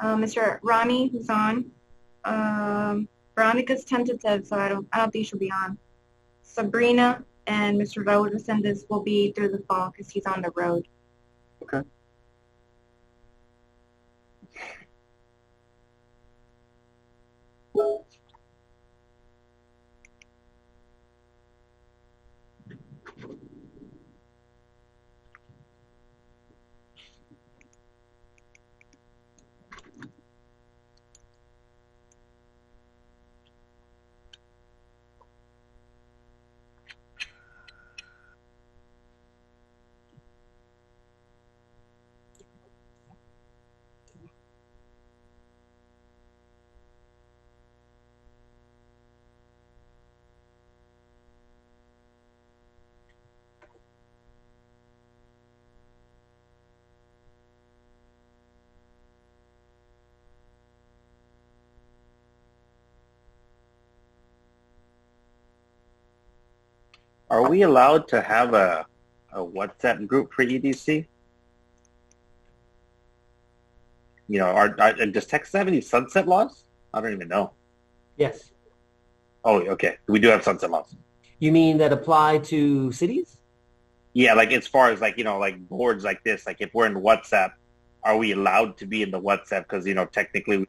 Mr. Ronnie, who's on. Veronica's tentative, so I don't think she'll be on. Sabrina and Mr. Raul Resendez will be through the phone because he's on the road. Okay. Are we allowed to have a WhatsApp group for EDC? You know, does Texas have any sunset laws? I don't even know. Yes. Oh, okay. We do have sunset laws. You mean that apply to cities? Yeah, like as far as like, you know, like boards like this, like if we're in WhatsApp, are we allowed to be in the WhatsApp? Because, you know, technically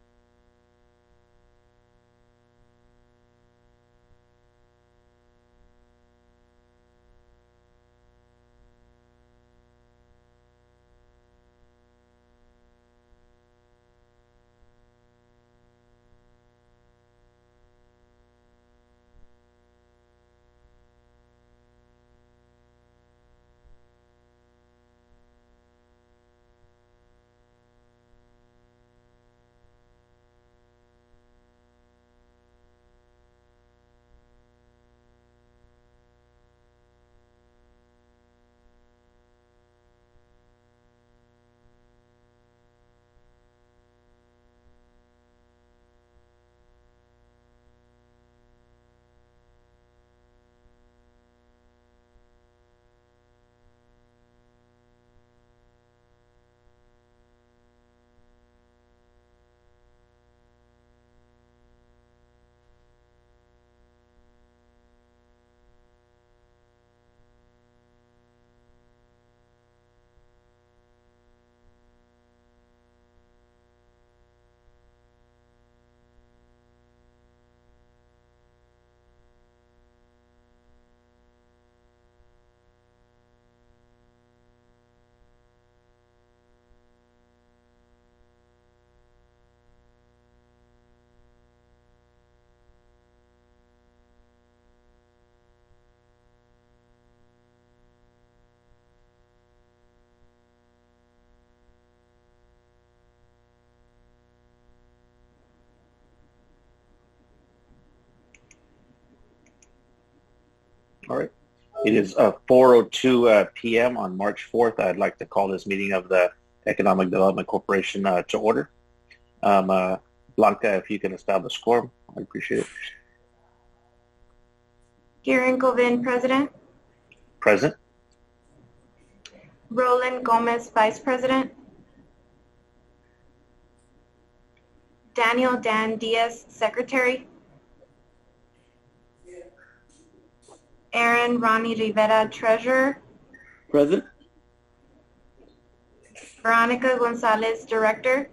All right. It is 4:02 p.m. on March 4th. I'd like to call this meeting of the Economic Development Corporation to order. Blanca, if you can establish quorum, I'd appreciate it. Kieran Govin, President. Present. Roland Gomez, Vice President. Daniel Dan Diaz, Secretary. Aaron Ronnie Rivera, Treasurer. Present. Veronica Gonzalez, Director.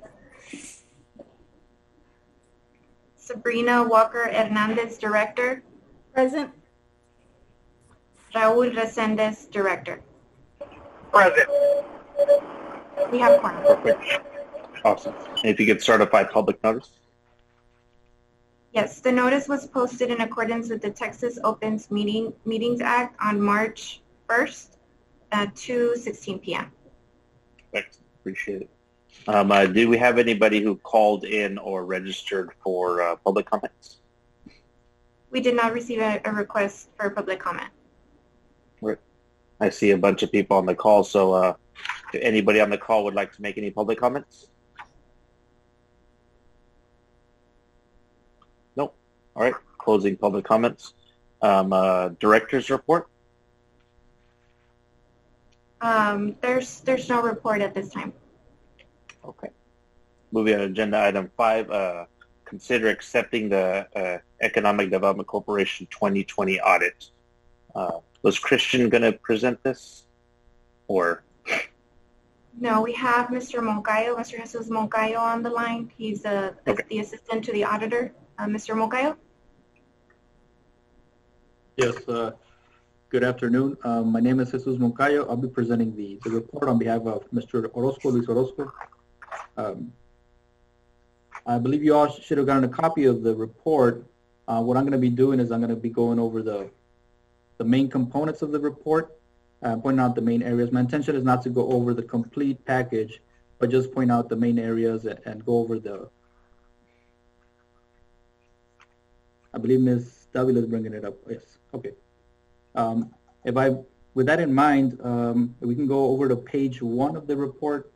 Sabrina Walker Hernandez, Director. Present. Raul Resendez, Director. Present. We have quorum. Perfect. Awesome. And if you could certify public notice. Yes, the notice was posted in accordance with the Texas Opens Meetings Act on March 1st at 2:16 p.m. Thanks. Appreciate it. Do we have anybody who called in or registered for public comments? We did not receive a request for public comment. Right. I see a bunch of people on the call, so if anybody on the call would like to make any public comments? Nope. All right. Closing public comments. Director's report? There's no report at this time. Okay. Moving on to agenda item 5, consider accepting the Economic Development Corporation 2020 audit. Was Christian going to present this? Or? No, we have Mr. Moncayo, Mr. Jesus Moncayo on the line. He's the assistant to the auditor. Mr. Moncayo? Yes, good afternoon. My name is Jesus Moncayo. I'll be presenting the report on behalf of Mr. Orozco, Luis Orozco. I believe you all should have gotten a copy of the report. What I'm going to be doing is I'm going to be going over the main components of the report, pointing out the main areas. My intention is not to go over the complete package, but just point out the main areas and go over I believe Ms. Davila is bringing it up. Yes, okay. With that in mind, we can go over to page 1 of the report.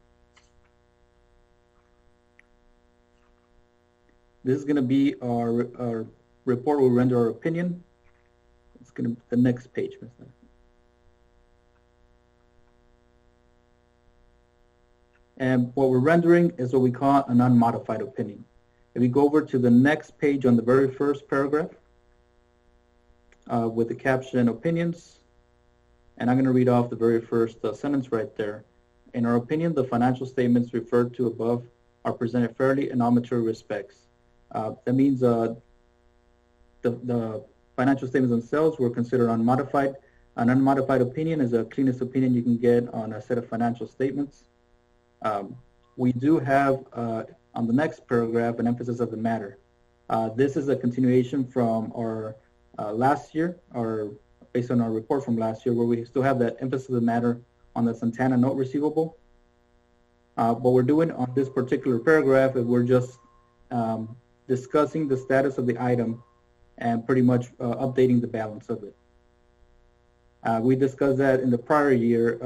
This is going to be our report. We'll render our opinion. It's going to be the next page, Mr. And what we're rendering is what we call an unmodified opinion. If we go over to the next page on the very first paragraph with the caption opinions, and I'm going to read off the very first sentence right there. In our opinion, the financial statements referred to above are presented fairly in all material respects. That means the financial statements themselves were considered unmodified. An unmodified opinion is the cleanest opinion you can get on a set of financial statements. We do have on the next paragraph an emphasis of the matter. This is a continuation from our last year, or based on our report from last year, where we still have that emphasis of the matter on the Santana note receivable. What we're doing on this particular paragraph is we're just discussing the status of the item and pretty much updating the balance of it. We discussed that in the prior year.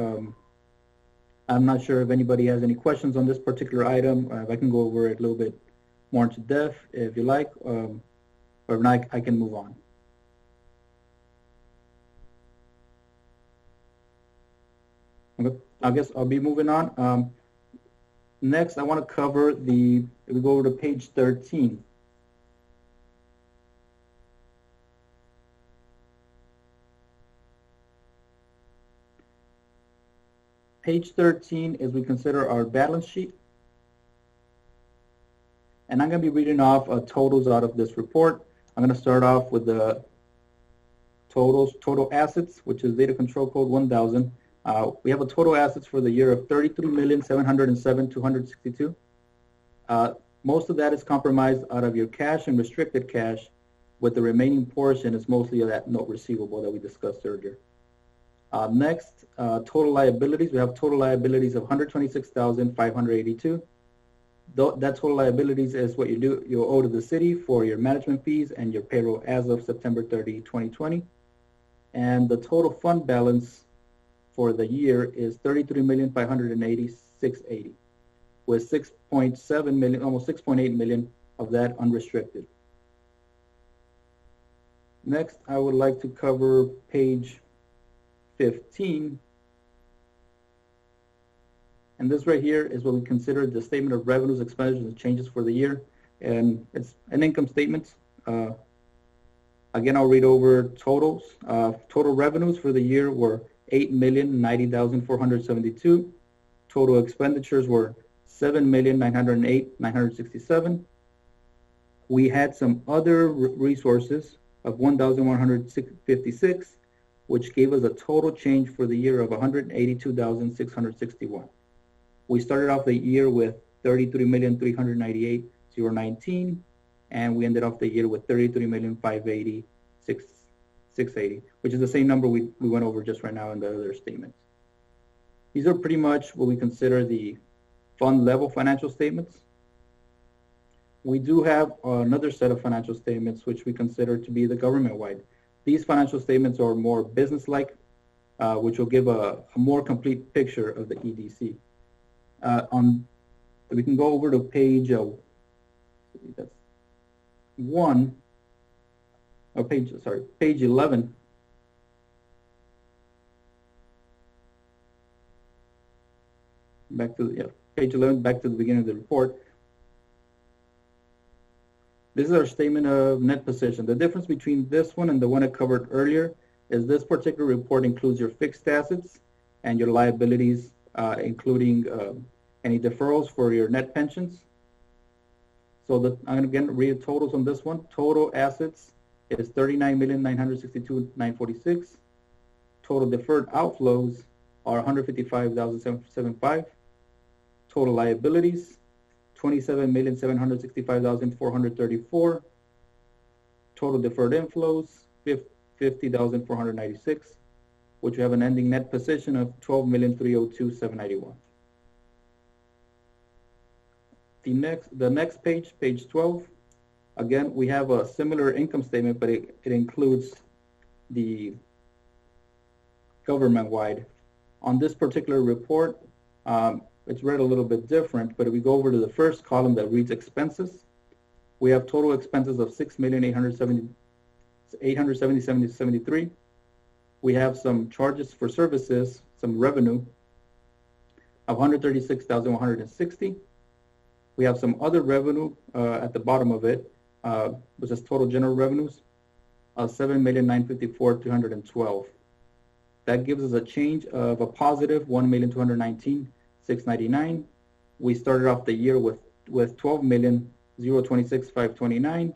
I'm not sure if anybody has any questions on this particular item. I can go over it a little bit more into depth if you like, or if not, I can move on. Okay. I guess I'll be moving on. Next, I want to cover if we go over to page 13. Page 13 is we consider our balance sheet. And I'm going to be reading off totals out of this report. I'm going to start off with the total assets, which is data control code 1000. We have a total assets for the year of $33,707,262. Most of that is compromised out of your cash and restricted cash, with the remaining portion is mostly of that note receivable that we discussed earlier. Next, total liabilities. We have total liabilities of $126,582. That total liabilities is what you owe to the city for your management fees and your payroll as of September 30, 2020. And the total fund balance for the year is $33,586,080, with $6.7 million, almost $6.8 million of that unrestricted. Next, I would like to cover page 15. And this right here is what we consider the statement of revenues, expenditures, and changes for the year. And it's an income statement. Again, I'll read over totals. Total revenues for the year were $8,090,472. Total expenditures were $7,908,967. We had some other resources of $1,156, which gave us a total change for the year of $182,661. We started off the year with $33,398,019, and we ended off the year with $33,580,680, which is the same number we went over just right now in the other statements. These are pretty much what we consider the fund level financial statements. We do have another set of financial statements which we consider to be the government-wide. These financial statements are more business-like, which will give a more complete picture of the EDC. We can go over to page that's page 11. Page 11, back to the beginning of the report. This is our statement of net position. The difference between this one and the one I covered earlier is this particular report includes your fixed assets and your liabilities, including any deferrals for your net pensions. So I'm going to again read the totals on this one. Total assets is $39,962,946. Total deferred outflows are $155,775. Total liabilities, $27,765,434. Total deferred inflows, $50,496, which we have an ending net position of $12,302,791. The next page, page 12, again, we have a similar income statement, but it includes the government-wide. On this particular report, it's read a little bit different, but if we go over to the first column that reads expenses, we have total expenses of $6,870,877.73. We have some charges for services, some revenue of $136,160. We have some other revenue at the bottom of it, which is total general revenues of $7,954,212. That gives us a change of a positive $1,219,699. We started off the year with $12,026,529.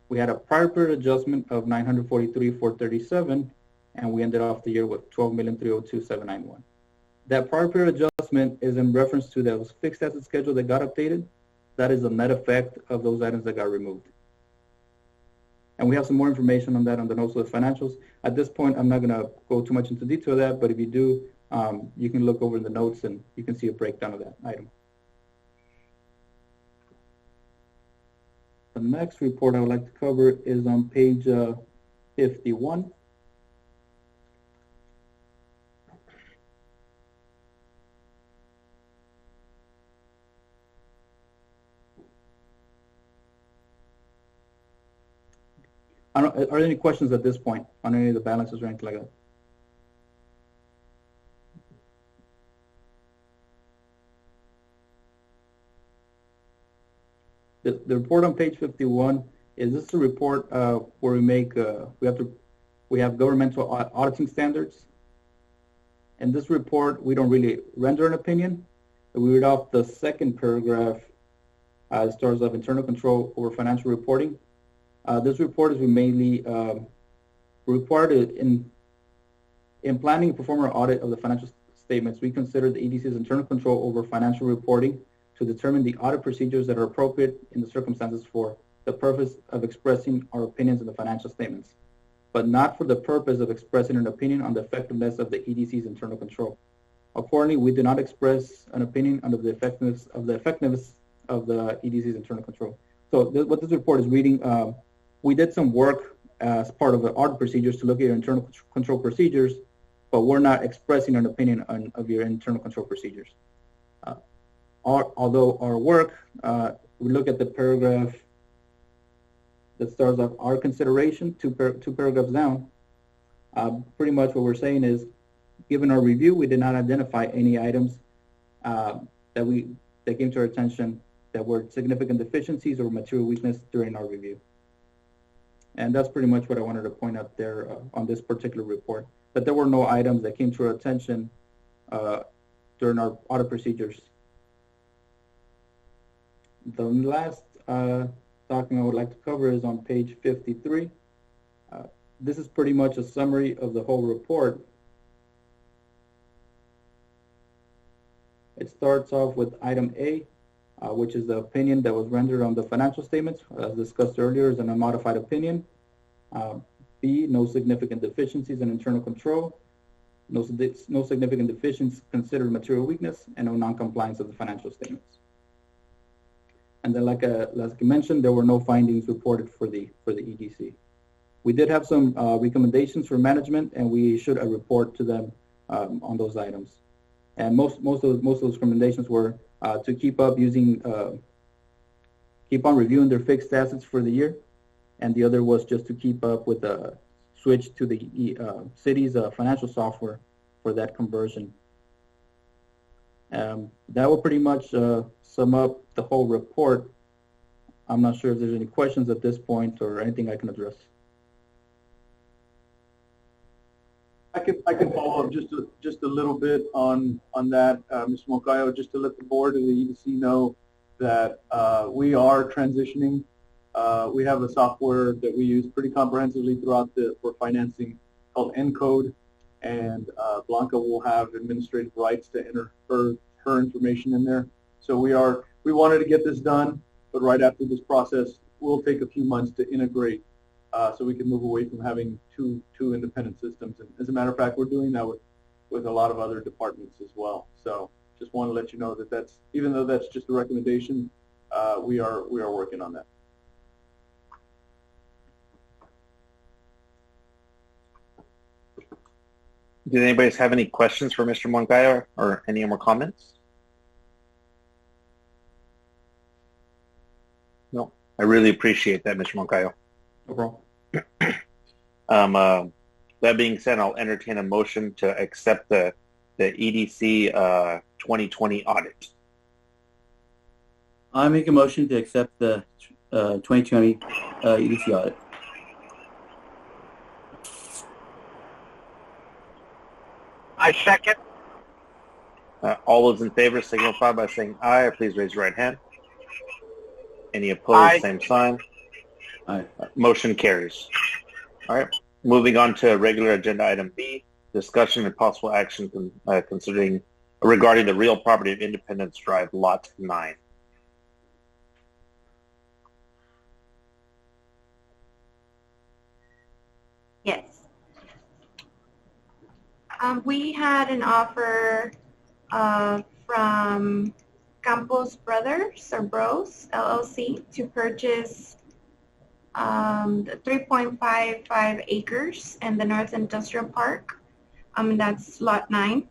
We had a prior period adjustment of $943,437, and we ended off the year with $12,302,791. That prior period adjustment is in reference to those fixed asset schedule that got updated. That is the net effect of those items that got removed. And we have some more information on that on the notes of the financials. At this point, I'm not going to go too much into detail of that, but if you do, you can look over the notes and you can see a breakdown of that item. The next report I would like to cover is on page 51. Are there any questions at this point on any of the balances or anything like that? The report on page 51 is this a report where we make we have governmental auditing standards. In this report, we don't really render an opinion. We read off the second paragraph. It starts off internal control over financial reporting. This report is mainly required in planning and performing an audit of the financial statements. We consider the EDC's internal control over financial reporting to determine the audit procedures that are appropriate in the circumstances for the purpose of expressing our opinions on the financial statements, but not for the purpose of expressing an opinion on the effectiveness of the EDC's internal control. Accordingly, we do not express an opinion on the effectiveness of the EDC's internal control. So what this report is reading, we did some work as part of the audit procedures to look at your internal control procedures, but we're not expressing an opinion of your internal control procedures. Although our work, we look at the paragraph that starts off our consideration, two paragraphs down. Pretty much what we're saying is, given our review, we did not identify any items that came to our attention that were significant deficiencies or material weakness during our review. And that's pretty much what I wanted to point out there on this particular report, that there were no items that came to our attention during our audit procedures. The last document I would like to cover is on page 53. This is pretty much a summary of the whole report. It starts off with item A, which is the opinion that was rendered on the financial statements, as discussed earlier, is an unmodified opinion. B, no significant deficiencies in internal control, no significant deficiencies considered material weakness, and no non-compliance of the financial statements. And then, like I mentioned, there were no findings reported for the EDC. We did have some recommendations for management, and we issued a report to them on those items. And most of those recommendations were to keep on reviewing their fixed assets for the year, and the other was just to keep up with the switch to the city's financial software for that conversion. That will pretty much sum up the whole report. I'm not sure if there's any questions at this point or anything I can address. I can follow up just a little bit on that, Mr. Moncayo, just to let the board and the EDC know that we are transitioning. We have a software that we use pretty comprehensively throughout for financing called Encode, and Blanca will have administrative rights to enter her information in there. So we wanted to get this done, but right after this process, we'll take a few months to integrate so we can move away from having two independent systems. And as a matter of fact, we're doing that with a lot of other departments as well. So just want to let you know that that's, even though that's just a recommendation, we are working on that. Did anybody have any questions for Mr. Moncayo or any more comments? No, I really appreciate that, Mr. Moncayo. No problem. That being said, I'll entertain a motion to accept the EDC 2020 audit. I make a motion to accept the 2020 EDC audit. I second. All those in favor signify by saying aye, or please raise your right hand. Any opposed, Aye. same sign. Aye. Motion carries. All right, moving on to regular agenda item B, discussion and possible action considering regarding the real property of Independence Drive, Lot 9. Yes. We had an offer from Campos Brothers or Bros LLC to purchase the 3.55 acres in the North Industrial Park. That's Lot 9.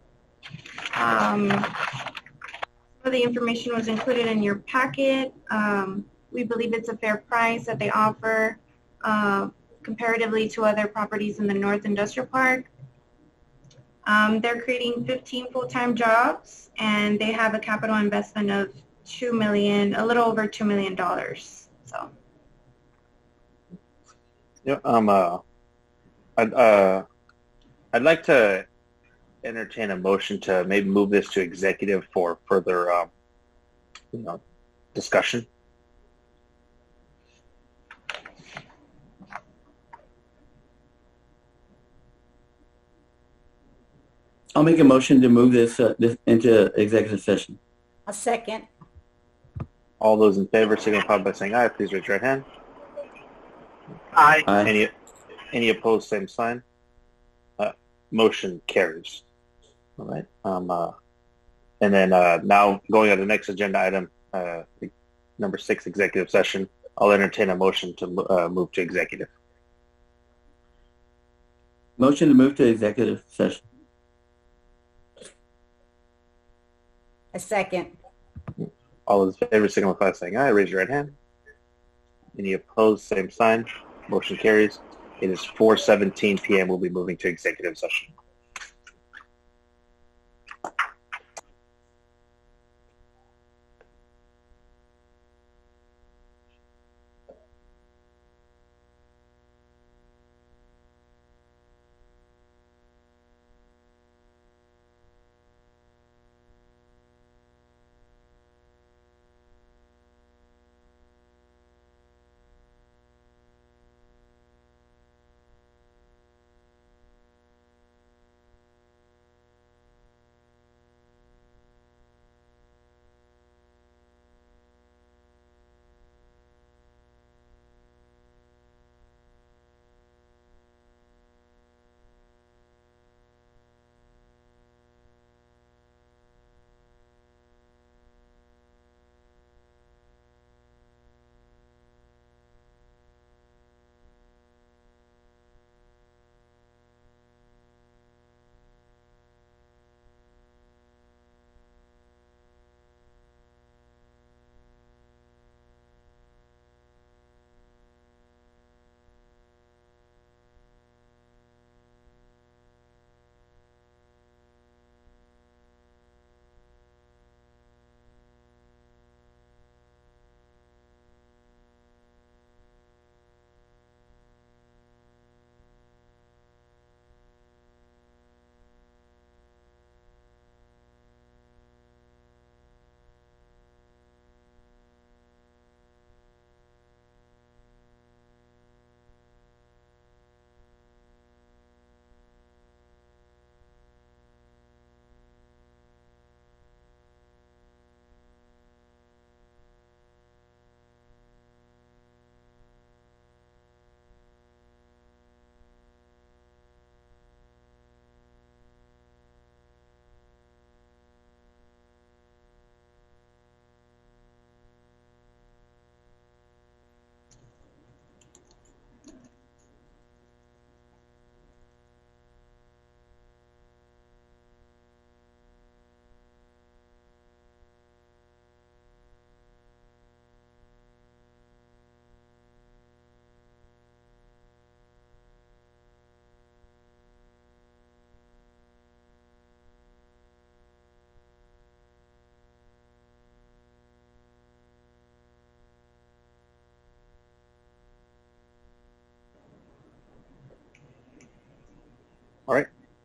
Some of the information was included in your packet. We believe it's a fair price that they offer comparatively to other properties in the North Industrial Park. They're creating 15 full-time jobs, and they have a capital investment of $2 million, a little over $2 million. So. Yeah, I'd like to entertain a motion to maybe move this to executive for further, discussion. I'll make a motion to move this into executive session. A second. All those in favor signify by saying aye. Please raise your right hand. Aye. Aye. Any opposed, same sign. Motion carries. All right. And then now going on to the next agenda item, number 6, executive session. I'll entertain a motion to move to executive. Motion to move to executive session. A second. All those in favor signify by saying aye. Raise your right hand. Any opposed, same sign. Motion carries. It is 4:17 p.m. We'll be moving to executive session.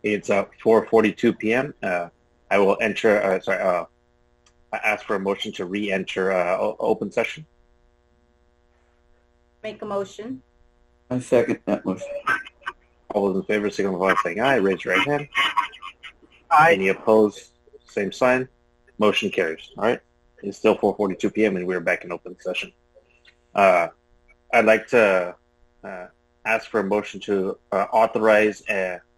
It's 4:42 p.m. I will enter. I ask for a motion to re-enter open session. Make a motion. I second that motion. All those in favor signify by saying aye. Raise your right hand. Aye. Any opposed? Same sign. Motion carries. All right. It's still 4:42 p.m. and we're back in open session. I'd like to ask for a motion to authorize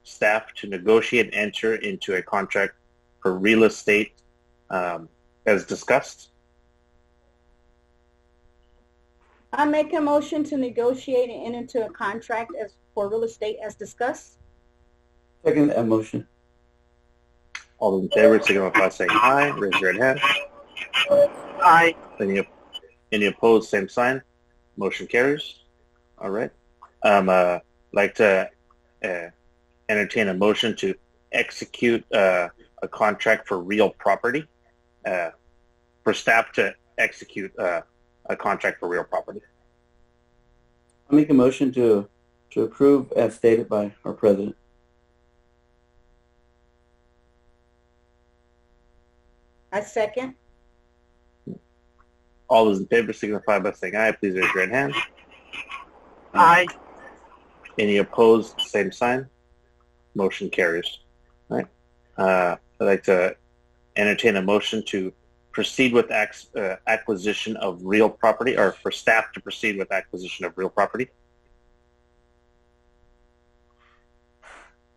staff to negotiate and enter into a contract for real estate as discussed. I make a motion to negotiate and enter into a contract for real estate as discussed. Second that motion. All those in favor signify by saying aye. Raise your right hand. Aye. Any opposed? Same sign. Motion carries. All right. I'd like to entertain a motion to execute a contract for real property, for staff to execute a contract for real property. I make a motion to approve as stated by our president. I second. All those in favor signify by saying aye. Please raise your right hand. Aye. Any opposed? Same sign. Motion carries. All right. I'd like to entertain a motion to proceed with acquisition of real property, or for staff to proceed with acquisition of real property.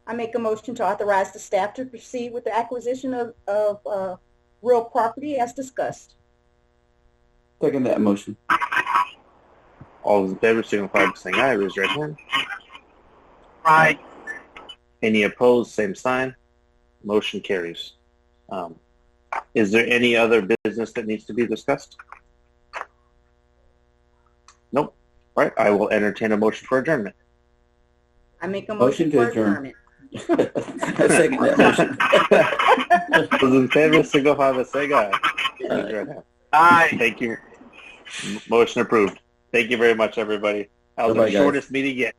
I make a motion to authorize the staff to proceed with the acquisition of real property as discussed. Second that motion. All those in favor signify by saying aye. Raise your right hand. Aye. Any opposed? Same sign. Motion carries. Is there any other business that needs to be discussed? Nope. All right. I will entertain a motion for adjournment. I make a motion Motion to for adjourn. adjournment. I second that motion. Those in favor signify by saying aye. Raise your right hand. Aye. Thank you. Motion approved. Thank you very much, everybody. That was Bye-bye, the guys. shortest meeting yet.